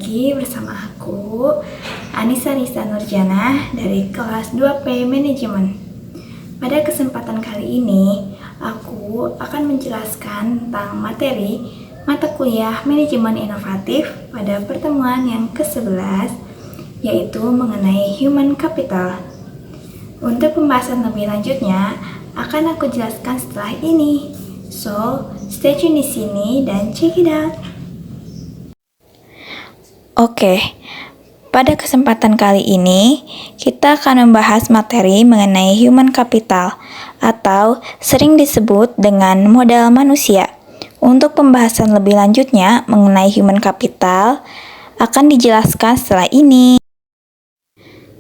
lagi bersama aku, Anissa Risa Nurjana dari kelas 2P Manajemen. Pada kesempatan kali ini, aku akan menjelaskan tentang materi mata kuliah Manajemen Inovatif pada pertemuan yang ke-11, yaitu mengenai Human Capital. Untuk pembahasan lebih lanjutnya, akan aku jelaskan setelah ini. So, stay tune di sini dan check it out. Oke, pada kesempatan kali ini kita akan membahas materi mengenai human capital atau sering disebut dengan modal manusia. Untuk pembahasan lebih lanjutnya mengenai human capital akan dijelaskan setelah ini.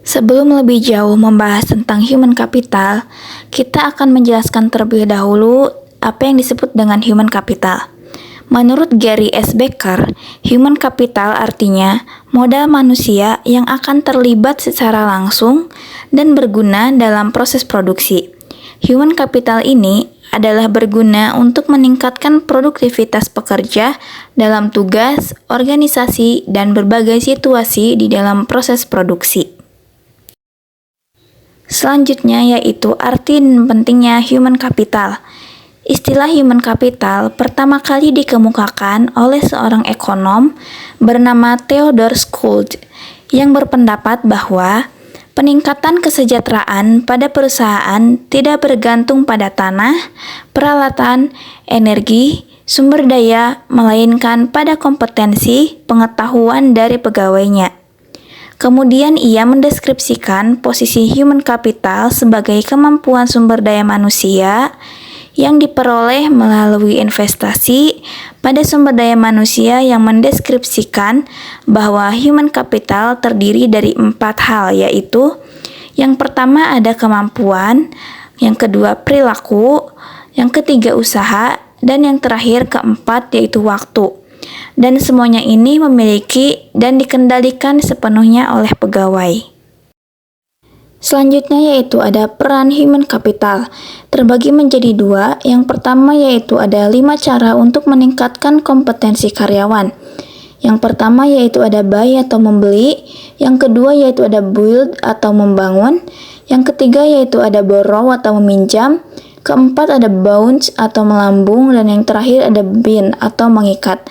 Sebelum lebih jauh membahas tentang human capital, kita akan menjelaskan terlebih dahulu apa yang disebut dengan human capital. Menurut Gary S. Becker, human capital artinya modal manusia yang akan terlibat secara langsung dan berguna dalam proses produksi. Human capital ini adalah berguna untuk meningkatkan produktivitas pekerja dalam tugas, organisasi, dan berbagai situasi di dalam proses produksi. Selanjutnya yaitu arti dan pentingnya human capital. Istilah human capital pertama kali dikemukakan oleh seorang ekonom bernama Theodore Schultz yang berpendapat bahwa peningkatan kesejahteraan pada perusahaan tidak bergantung pada tanah, peralatan, energi, sumber daya, melainkan pada kompetensi pengetahuan dari pegawainya. Kemudian ia mendeskripsikan posisi human capital sebagai kemampuan sumber daya manusia yang diperoleh melalui investasi pada sumber daya manusia yang mendeskripsikan bahwa human capital terdiri dari 4 hal, yaitu yang pertama ada kemampuan, yang kedua perilaku, yang ketiga usaha, dan yang terakhir keempat yaitu waktu. Dan semuanya ini memiliki dan dikendalikan sepenuhnya oleh pegawai. Selanjutnya yaitu ada peran human capital, terbagi menjadi 2. Yang pertama yaitu ada 5 cara untuk meningkatkan kompetensi karyawan. Yang pertama yaitu ada buy atau membeli, yang kedua yaitu ada build atau membangun, yang ketiga yaitu ada borrow atau meminjam, keempat ada bounce atau melambung, dan yang terakhir ada bind atau mengikat.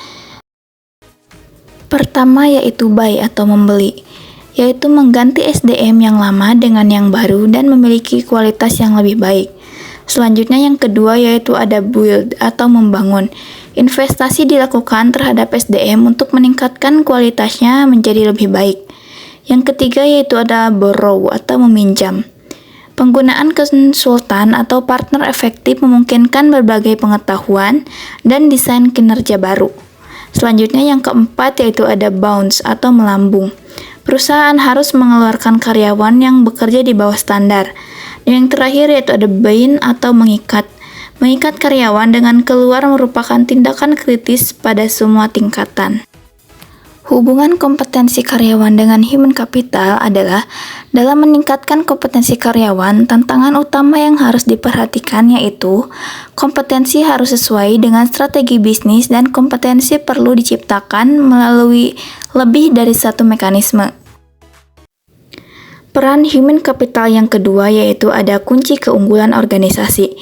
Pertama yaitu buy atau membeli, yaitu mengganti SDM yang lama dengan yang baru dan memiliki kualitas yang lebih baik. Selanjutnya yang kedua yaitu ada build atau membangun. Investasi dilakukan terhadap SDM untuk meningkatkan kualitasnya menjadi lebih baik. Yang ketiga yaitu ada borrow atau meminjam. Penggunaan konsultan atau partner efektif memungkinkan berbagai pengetahuan dan desain kinerja baru. Selanjutnya yang keempat yaitu ada bounce atau melambung. Perusahaan harus mengeluarkan karyawan yang bekerja di bawah standar. Dan yang terakhir yaitu ada bind atau mengikat. Mengikat karyawan dengan keluar merupakan tindakan kritis pada semua tingkatan. Hubungan kompetensi karyawan dengan human capital adalah dalam meningkatkan kompetensi karyawan, tantangan utama yang harus diperhatikan yaitu kompetensi harus sesuai dengan strategi bisnis dan kompetensi perlu diciptakan melalui lebih dari satu mekanisme. Peran human capital yang kedua yaitu ada kunci keunggulan organisasi.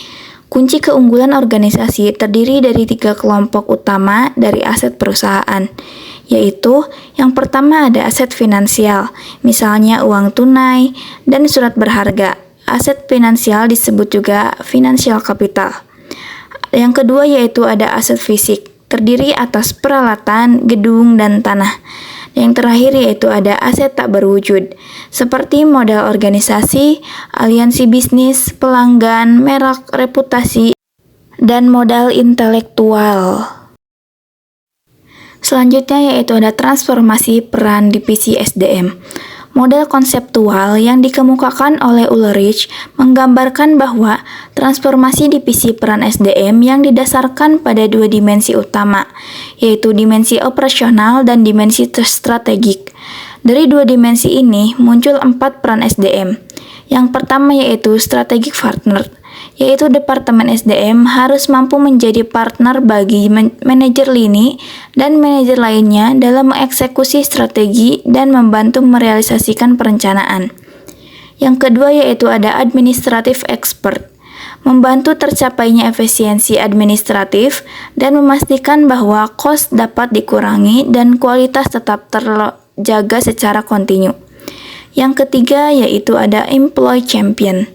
Kunci keunggulan organisasi terdiri dari 3 kelompok utama dari aset perusahaan, yaitu yang pertama ada aset finansial, misalnya uang tunai dan surat berharga. Aset finansial disebut juga financial capital. Yang kedua yaitu ada aset fisik, terdiri atas peralatan, gedung, dan tanah. Yang terakhir yaitu ada aset tak berwujud, seperti modal organisasi, aliansi bisnis, pelanggan, merek, reputasi, dan modal intelektual. Selanjutnya yaitu ada transformasi peran divisi SDM. Model konseptual yang dikemukakan oleh Ulrich menggambarkan bahwa transformasi divisi peran SDM yang didasarkan pada 2 dimensi utama, yaitu dimensi operasional dan dimensi strategik. Dari 2 dimensi ini muncul 4 peran SDM. Yang pertama yaitu strategic partner, yaitu Departemen SDM harus mampu menjadi partner bagi manajer lini dan manajer lainnya dalam mengeksekusi strategi dan membantu merealisasikan perencanaan. Yang kedua yaitu ada administratif expert, membantu tercapainya efisiensi administratif dan memastikan bahwa kos dapat dikurangi dan kualitas tetap terjaga secara kontinu. Yang ketiga yaitu ada employee champion.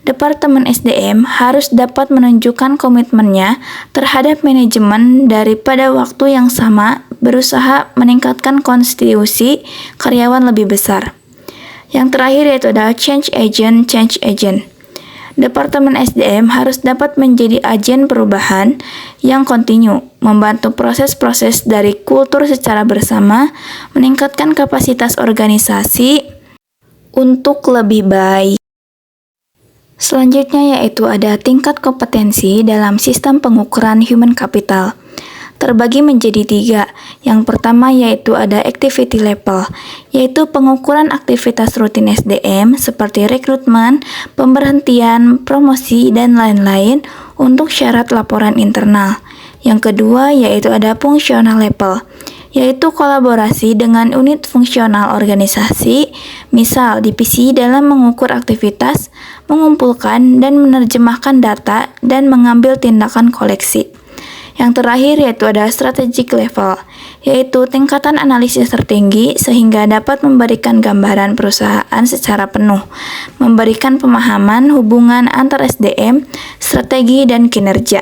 Departemen SDM harus dapat menunjukkan komitmennya terhadap manajemen daripada waktu yang sama berusaha meningkatkan konstitusi karyawan lebih besar. Yang terakhir yaitu ada change agent. Departemen SDM harus dapat menjadi agen perubahan yang kontinu, membantu proses-proses dari kultur secara bersama, meningkatkan kapasitas organisasi untuk lebih baik. Selanjutnya yaitu ada tingkat kompetensi dalam sistem pengukuran human capital. Terbagi menjadi 3. Yang pertama yaitu ada activity level, yaitu pengukuran aktivitas rutin SDM seperti rekrutmen, pemberhentian, promosi, dan lain-lain untuk syarat laporan internal. Yang kedua yaitu ada functional level, yaitu kolaborasi dengan unit fungsional organisasi, misal divisi dalam mengukur aktivitas, mengumpulkan dan menerjemahkan data, dan mengambil tindakan koleksi. Yang terakhir yaitu ada strategic level, yaitu tingkatan analisis tertinggi sehingga dapat memberikan gambaran perusahaan secara penuh, memberikan pemahaman hubungan antar SDM, strategi, dan kinerja.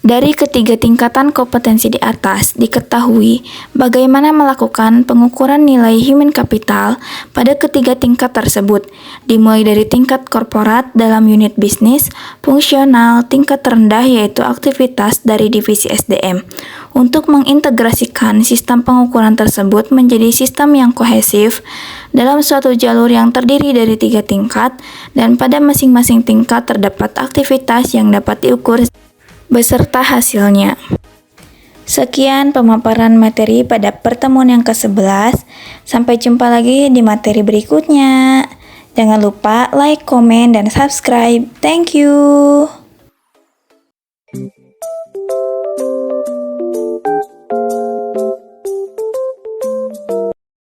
Dari ketiga tingkatan kompetensi di atas, diketahui bagaimana melakukan pengukuran nilai human capital pada ketiga tingkat tersebut, dimulai dari tingkat korporat dalam unit bisnis, fungsional, tingkat terendah yaitu aktivitas dari divisi SDM, untuk mengintegrasikan sistem pengukuran tersebut menjadi sistem yang kohesif dalam suatu jalur yang terdiri dari 3 tingkat, dan pada masing-masing tingkat terdapat aktivitas yang dapat diukur beserta hasilnya. Sekian pemaparan materi pada pertemuan yang ke-11. Sampai jumpa lagi di materi berikutnya. Jangan lupa like, komen, dan subscribe. Thank you.